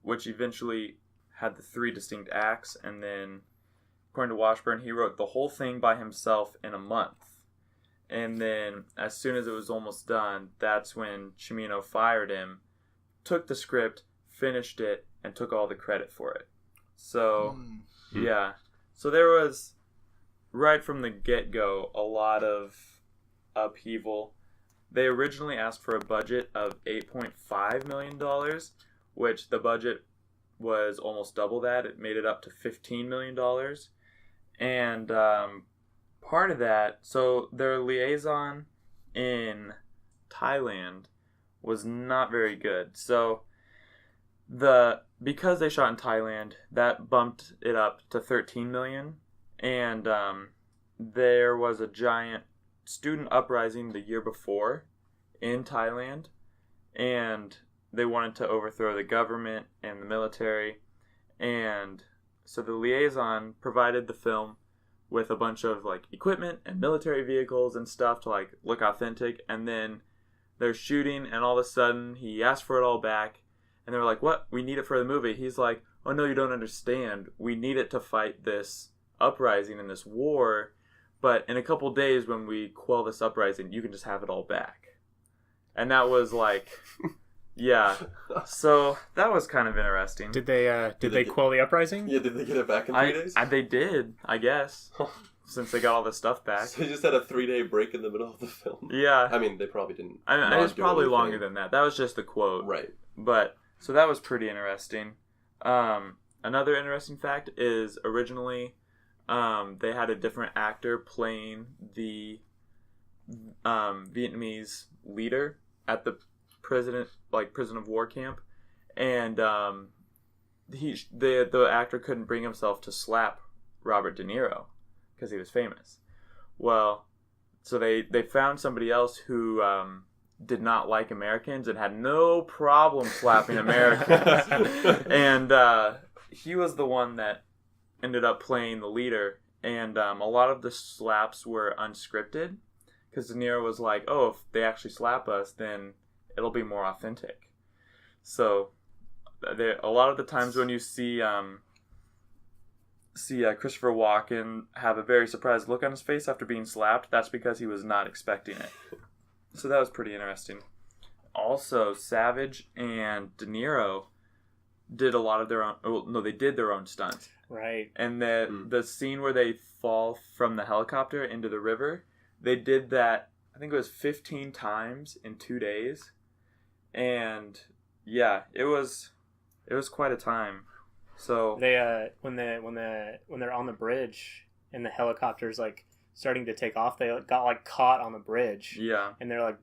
which eventually had the 3 distinct acts, and then, according to Washburn, he wrote the whole thing by himself in a month. And then, as soon as it was almost done, that's when Cimino fired him, took the script, finished it, and took all the credit for it. So, yeah. So there was, right from the get-go, a lot of upheaval. They originally asked for a budget of $8.5 million, which the budget was almost double that. It made it up to $15 million. And part of that, so their liaison in Thailand was not very good. So because they shot in Thailand, that bumped it up to $13 million. And there was a giant student uprising the year before in Thailand, and they wanted to overthrow the government and the military. And so the liaison provided the film with a bunch of like equipment and military vehicles and stuff to like look authentic. And then they're shooting, and all of a sudden he asked for it all back, and they were like, "What? We need it for the movie." He's like, "Oh no, you don't understand. We need it to fight this uprising and this war, but in a couple days when we quell this uprising, you can just have it all back." And that was like, yeah. So that was kind of interesting. Did they quell the uprising? Yeah, did they get it back in 3 days? They did, I guess, since they got all the stuff back. So they just had a 3-day break in the middle of the film. Yeah. I mean, they probably didn't. I mean, it was probably longer than that. That was just the quote. Right. But, so that was pretty interesting. Another interesting fact is originally they had a different actor playing the Vietnamese leader at the prison of war camp, and the actor couldn't bring himself to slap Robert De Niro because he was famous. Well, So they found somebody else who did not like Americans and had no problem slapping Americans. And he was the one that ended up playing the leader. And a lot of the slaps were unscripted because De Niro was like, oh, if they actually slap us, then it'll be more authentic. So a lot of the times when you see Christopher Walken have a very surprised look on his face after being slapped, that's because he was not expecting it. So that was pretty interesting. Also, Savage and De Niro did a lot of their own... Well, no, they did their own stunts. Right. And the scene where they fall from the helicopter into the river, they did that, I think it was 15 times in 2 days. And yeah, it was quite a time. So they when they're on the bridge and the helicopter's like starting to take off, they got like caught on the bridge. Yeah. And they're like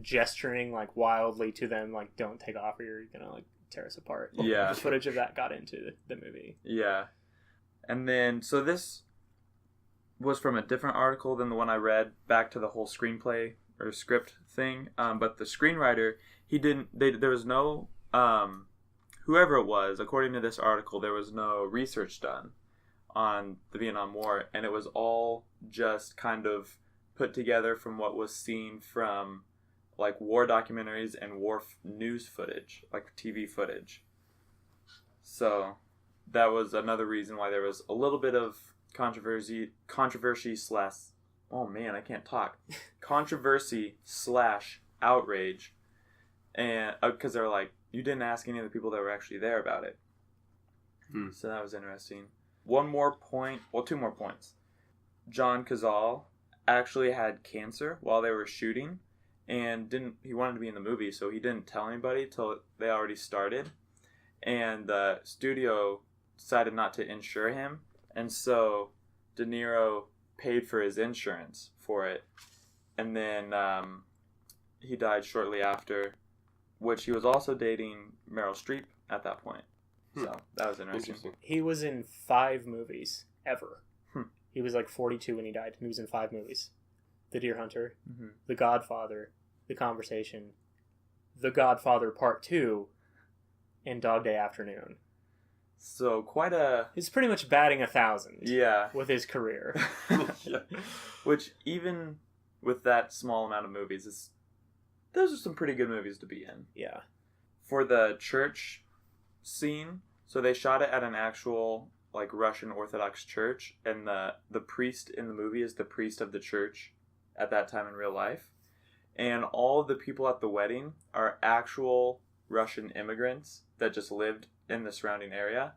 gesturing like wildly to them, like, don't take off or you're gonna like tear us apart. Yeah. The footage of that got into the movie. Yeah. And then, so this was from a different article than the one I read, back to the whole screenplay or script thing. But the screenwriter, there was no, whoever it was, according to this article, there was no research done on the Vietnam War. And it was all just kind of put together from what was seen from like war documentaries and war news footage, like TV footage. So that was another reason why there was a little bit of controversy slash, oh man, I can't talk. Controversy slash outrage. And because they're like, you didn't ask any of the people that were actually there about it. So that was interesting. Two more points. John Cazale actually had cancer while they were shooting. And he wanted to be in the movie, so he didn't tell anybody till they already started. And the studio decided not to insure him, and so De Niro paid for his insurance for it. And then he died shortly after, which he was also dating Meryl Streep at that point. So that was interesting. He was in 5 movies ever. He was like 42 when he died. He was in 5 movies: The Deer Hunter, The Godfather, The Conversation, The Godfather Part 2, and Dog Day Afternoon. So he's pretty much batting 1,000. Yeah. With his career. Yeah. Which, even with that small amount of movies, those are some pretty good movies to be in. Yeah. For the church scene, so they shot it at an actual like Russian Orthodox church, and the priest in the movie is the priest of the church at that time in real life. And all of the people at the wedding are actual Russian immigrants that just lived in the surrounding area.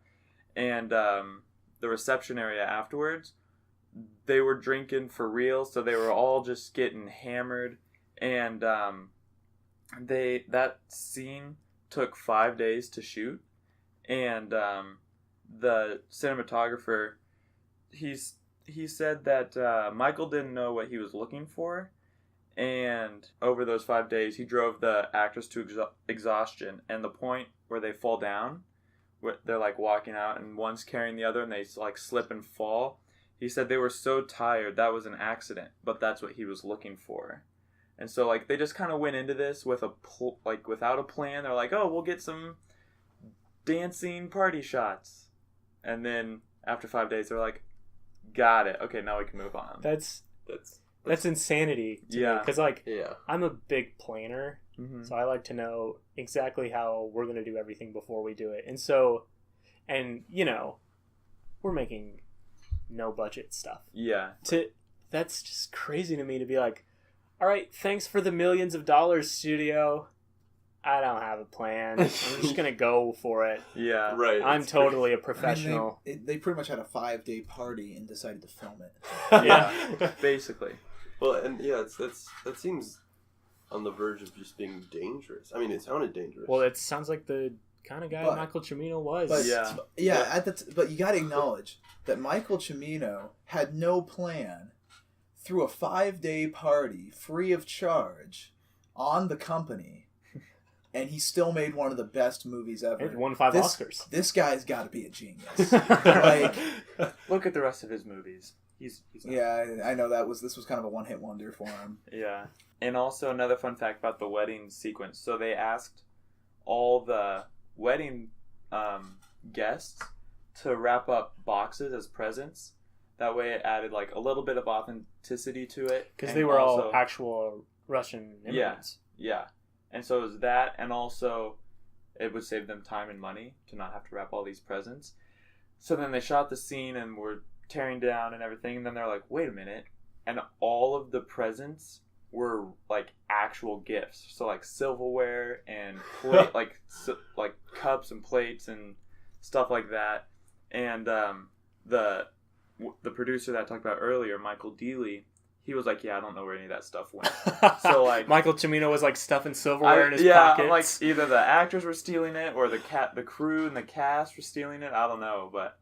And the reception area afterwards, they were drinking for real, so they were all just getting hammered. And that scene took 5 days to shoot. And the cinematographer, he said that Michael didn't know what he was looking for. And over those 5 days, he drove the actors to exhaustion. And the point where they fall down, where they're like walking out and one's carrying the other and they like slip and fall. He said they were so tired that was an accident, but that's what he was looking for. And so like they just kind of went into this with without a plan. They're like, oh, we'll get some dancing party shots. And then after 5 days, they're like, got it. Okay, now we can move on. That's insanity to me. Because, I'm a big planner, so I like to know exactly how we're going to do everything before we do it. And so, we're making no-budget stuff. Yeah. That's just crazy to me to be like, all right, thanks for the millions of dollars, studio. I don't have a plan. I'm just going to go for it. Yeah. Right. I'm totally a professional. I mean, they pretty much had a 5-day party and decided to film it. Yeah, basically. Well, and that seems on the verge of just being dangerous. I mean, it sounded dangerous. Well, it sounds like the kind of guy Michael Cimino was. But but you got to acknowledge that Michael Cimino had no plan, threw a 5-day party free of charge on the company, and he still made one of the best movies ever. It won 5 Oscars. This guy's got to be a genius. Like, look at the rest of his movies. He's yeah, I know this was kind of a one-hit wonder for him. Yeah. And also another fun fact about the wedding sequence. So they asked all the wedding guests to wrap up boxes as presents. That way it added like a little bit of authenticity to it. Because they were all actual Russian immigrants. Yeah. And so it was that, and also it would save them time and money to not have to wrap all these presents. So then they shot the scene and were tearing down and everything, and then they're like, wait a minute. And all of the presents were like actual gifts. So like silverware and plate, like cups and plates and stuff like that. And the producer that I talked about earlier, Michael Dealey, he was like, yeah, I don't know where any of that stuff went. So like Michael Cimino was like stuffing silverware in his pockets. Like either the actors were stealing it or the crew and the cast were stealing it. I don't know, but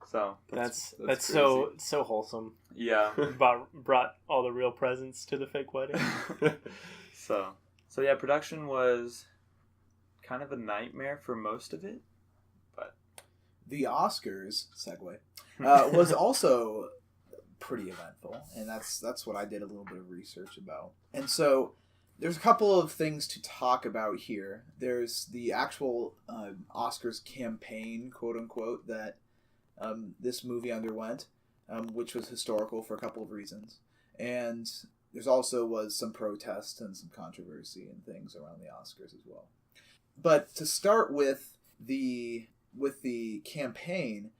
so that's so wholesome. Yeah, brought all the real presents to the fake wedding. so yeah, production was kind of a nightmare for most of it, but the Oscars segue was also pretty eventful, and that's what I did a little bit of research about. And so there's a couple of things to talk about here. There's the actual Oscars campaign, quote unquote, that this movie underwent, which was historical for a couple of reasons. And there's also was some protest and some controversy and things around the Oscars as well. But to start with the campaign,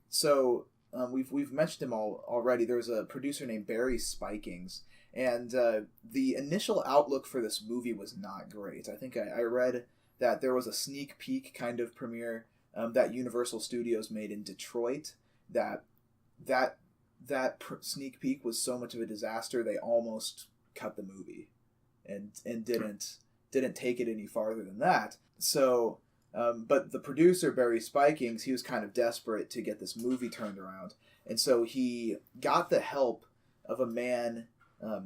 so we've mentioned him already. There was a producer named Barry Spikings, and the initial outlook for this movie was not great. I think I read that there was a sneak peek kind of premiere that Universal Studios made in Detroit. That sneak peek was so much of a disaster they almost cut the movie, and didn't take it any farther than that. So. But the producer, Barry Spikings, he was kind of desperate to get this movie turned around. And so he got the help of a man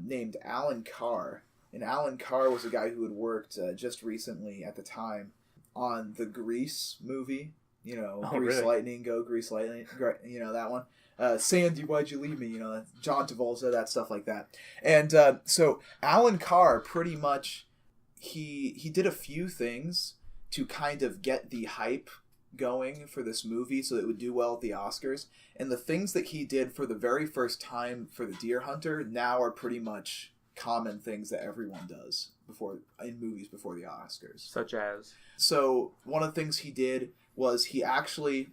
named Alan Carr. And Alan Carr was a guy who had worked just recently at the time on the Grease movie. You know, Grease really? Lightning, Go Grease Lightning, you know, that one. Sandy, Why'd You Leave Me? You know, John Travolta, that stuff like that. And so Alan Carr pretty much, he did a few things to kind of get the hype going for this movie so it would do well at the Oscars. And the things that he did for the very first time for The Deer Hunter now are pretty much common things that everyone does in movies before the Oscars. Such as? So one of the things he did was he actually,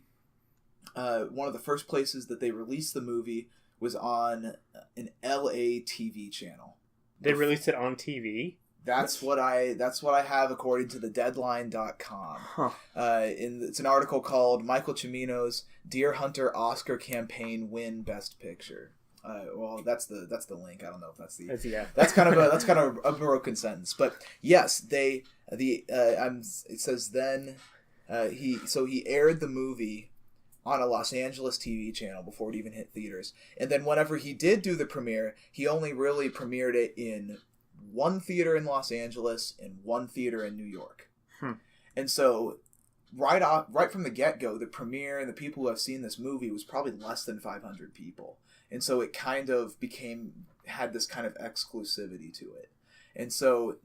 one of the first places that they released the movie was on an LA TV channel. They released it on TV? That's what I have according to thedeadline.com. Huh. It's an article called Michael Cimino's Deer Hunter Oscar Campaign Win Best Picture. Well, that's the link. I don't know if that's the. That's kind of a broken sentence, but yes, it says then he aired the movie on a Los Angeles TV channel before it even hit theaters, and then whenever he did do the premiere, he only really premiered it in one theater in Los Angeles and one theater in New York. And so right from the get-go, the premiere and the people who have seen this movie was probably less than 500 people. And so it kind of had this kind of exclusivity to it. And so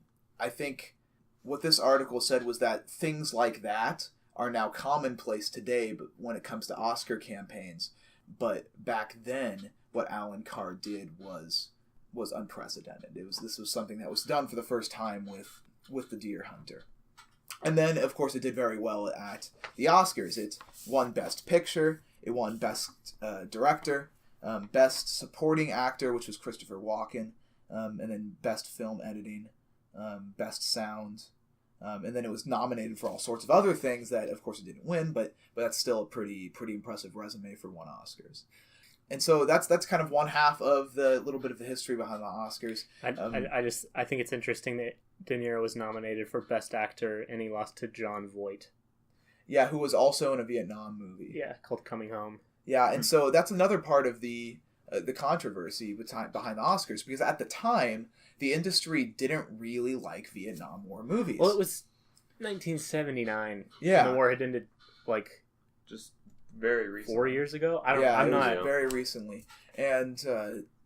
I think what this article said was that things like that are now commonplace today, but when it comes to Oscar campaigns. But back then, what Alan Carr did was unprecedented. This was something that was done for the first time with The Deer Hunter. And then, of course, it did very well at the Oscars. It won Best Picture, it won Best Director, Best Supporting Actor, which was Christopher Walken, and then Best Film Editing, Best Sound, and then it was nominated for all sorts of other things that, of course, it didn't win, but that's still a pretty impressive resume for one Oscars. And so that's kind of one half of the little bit of the history behind the Oscars. I think it's interesting that De Niro was nominated for Best Actor and he lost to Jon Voight. Yeah, who was also in a Vietnam movie. Yeah, called Coming Home. Yeah, and so that's another part of the controversy behind the Oscars, because at the time the industry didn't really like Vietnam War movies. Well, it was 1979. Yeah. And the war had ended like Just very recently. 4 years ago. I'm it not. was very recently, and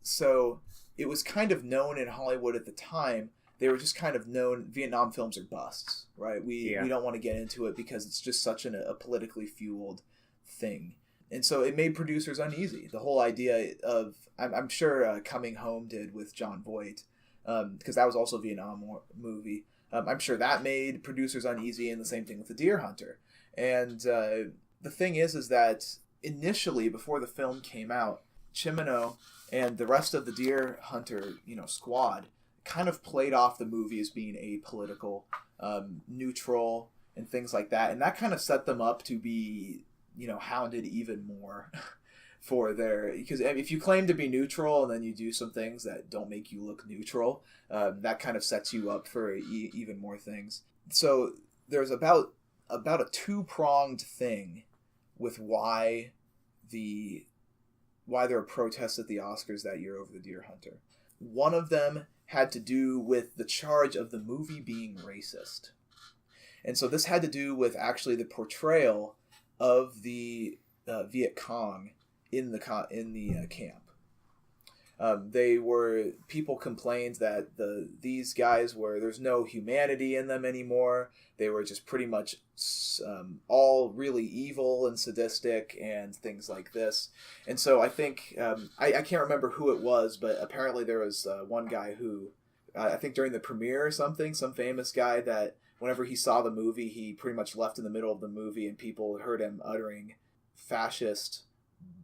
so it was kind of known in Hollywood at the time. They were just kind of known. Vietnam films are busts, right? We don't want to get into it because it's just such a politically fueled thing, and so it made producers uneasy. The whole idea of I'm sure Coming Home did with Jon Voight, because that was also a Vietnam movie. I'm sure that made producers uneasy, and the same thing with The Deer Hunter. And the thing is that initially, before the film came out, Cimino and the rest of the Deer Hunter, squad, kind of played off the movie as being apolitical, neutral, and things like that. And that kind of set them up to be, hounded even more for because if you claim to be neutral and then you do some things that don't make you look neutral, that kind of sets you up for even more things. So there's about a two-pronged thing with why there are protests at the Oscars that year over The Deer Hunter. One of them had to do with the charge of the movie being racist. And so this had to do with actually the portrayal of the Viet Cong in the camp. People complained that these guys there's no humanity in them anymore. They were just pretty much all really evil and sadistic and things like this. And so I think, I can't remember who it was, but apparently there was one guy who, I think during the premiere or something, some famous guy that whenever he saw the movie, he pretty much left in the middle of the movie and people heard him uttering fascist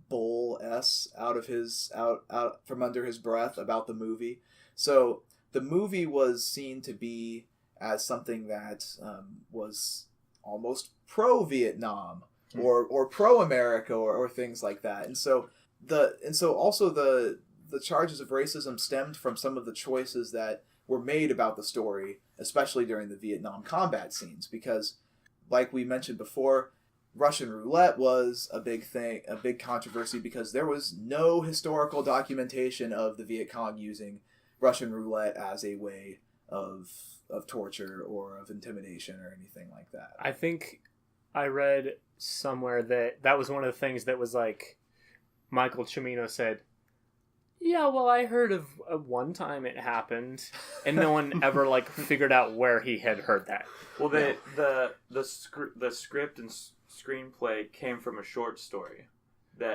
bull s out from under his breath about the movie. So the movie was seen to be as something that was almost pro-Vietnam or pro-America or things like that. And so also the charges of racism stemmed from some of the choices that were made about the story, especially during the Vietnam combat scenes, because like we mentioned before, Russian roulette was a big thing, a big controversy, because there was no historical documentation of the Viet Cong using Russian roulette as a way of torture or of intimidation or anything like that. I think I read somewhere that was one of the things that was like, Michael Cimino said, yeah, well, I heard of one time it happened, and no one ever figured out where he had heard that. Well, the script and screenplay came from a short story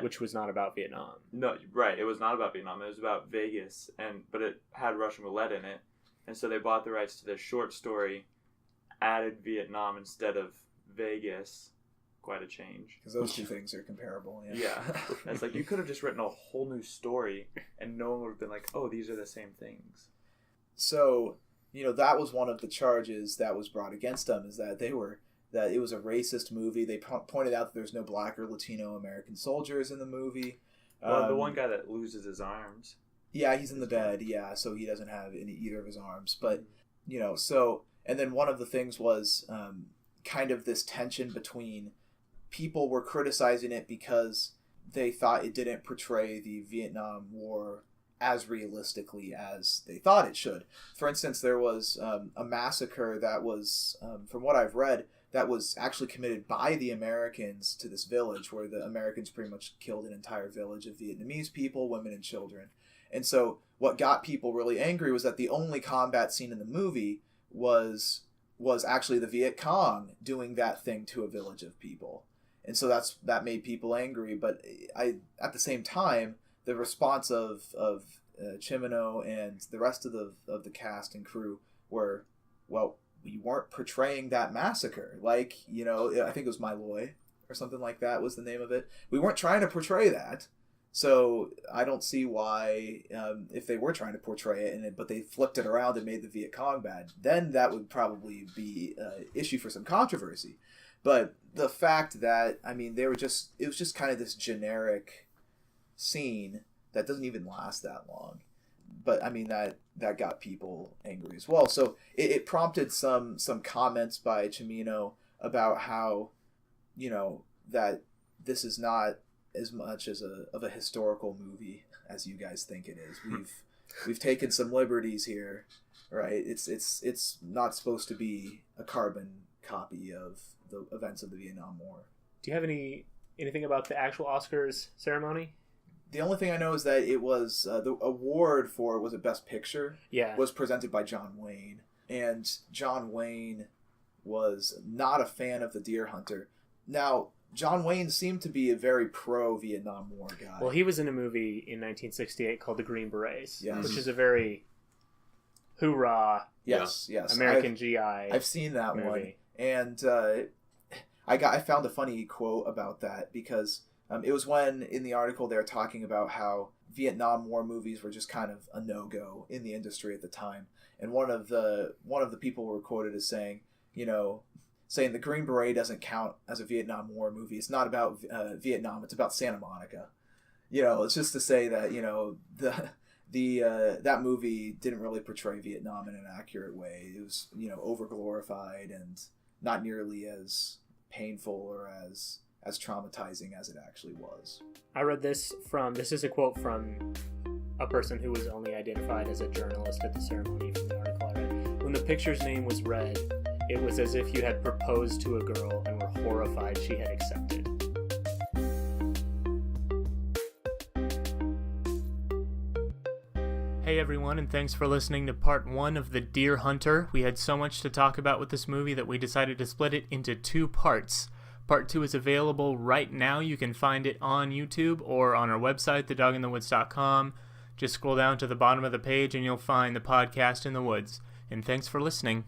which was not about Vietnam. No, right. It was not about Vietnam. It was about Vegas, but it had Russian roulette in it, and so they bought the rights to this short story, added Vietnam instead of Vegas. Quite a change. Because those two things are comparable. Yeah. It's like you could have just written a whole new story and no one would have been like, oh, these are the same things. So, that was one of the charges that was brought against them, is that that it was a racist movie. They pointed out that there's no Black or Latino American soldiers in the movie. Well, the one guy that loses his arms. Yeah, he's in the bed. Yeah, so he doesn't have either of his arms. But, and then one of the things was kind of this tension between people were criticizing it because they thought it didn't portray the Vietnam War as realistically as they thought it should. For instance, there was a massacre that was, from what I've read, that was actually committed by the Americans to this village, where the Americans pretty much killed an entire village of Vietnamese people, women and children. And so what got people really angry was that the only combat scene in the movie was actually the Viet Cong doing that thing to a village of people. And so that made people angry. But at the same time, the response of Cimino and the rest of the cast and crew were, well, we weren't portraying that massacre. I think it was My Loy or something like that was the name of it. We weren't trying to portray that. So I don't see why, if they were trying to portray it, but they flipped it around and made the Viet Cong bad, then that would probably be an issue for some controversy. But the fact that, it was just kind of this generic scene that doesn't even last that long. But, that got people angry as well. So it prompted some comments by Cimino about how, that this is not as much as of a historical movie as you guys think it is. We've taken some liberties here, right? It's not supposed to be a carbon copy of the events of the Vietnam War. Do you have anything about the actual Oscars ceremony? The only thing I know is that it was the award for was it Best Picture? Yeah, was presented by John Wayne, and John Wayne was not a fan of The Deer Hunter. Now, John Wayne seemed to be a very pro-Vietnam War guy. Well, he was in a movie in 1968 called The Green Berets, Yes. which is a very hoorah yes. American GI. I've seen that movie. one, and I found a funny quote about that because it was when in the article they were talking about how Vietnam War movies were just kind of a no-go in the industry at the time, and one of the people were quoted as saying, saying the Green Beret doesn't count as a Vietnam War movie. It's not about Vietnam. It's about Santa Monica. It's just to say that that movie didn't really portray Vietnam in an accurate way. It was overglorified and not nearly as painful or as traumatizing as it actually was. I read this is a quote from a person who was only identified as a journalist at the ceremony from the article I read. When the picture's name was read, it was as if you had proposed to a girl and were horrified she had accepted. Hey everyone, and thanks for listening to part 1 of The Deer Hunter. We had so much to talk about with this movie that we decided to split it into 2 parts. Part 2 is available right now. You can find it on YouTube or on our website, thedoginthewoods.com. Just scroll down to the bottom of the page and you'll find the podcast in the woods. And thanks for listening.